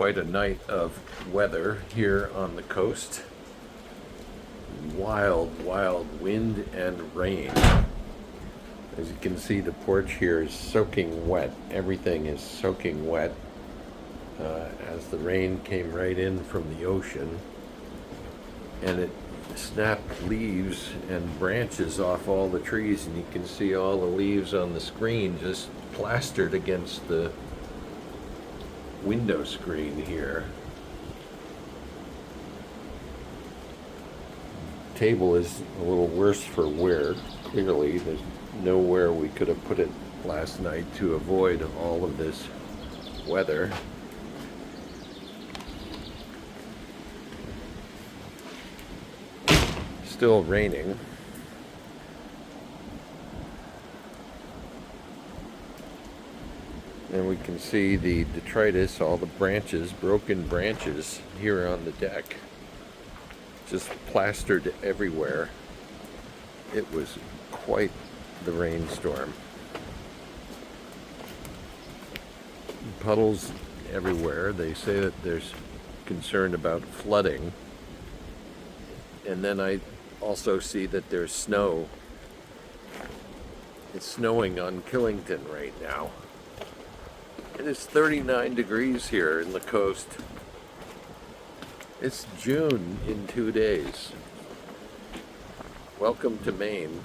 quite a night of weather here on the coast. Wild, wild wind and rain. As you can see, the porch here is soaking wet. Everything is soaking wet as the rain came right in from the ocean. And it snapped leaves and branches off all the trees, and you can see all the leaves on the screen just plastered against the window screen here. Table is a little worse for wear. Clearly, there's nowhere we could have put it last night to avoid all of this weather. Still raining. And we can see the detritus, all the branches, broken branches here on the deck, just plastered everywhere. It was quite the rainstorm. Puddles everywhere. They say that there's concern about flooding. And then I also see that there's snow. It's snowing on Killington right now. It is 39 degrees here in the coast. It's June in 2 days. Welcome to Maine.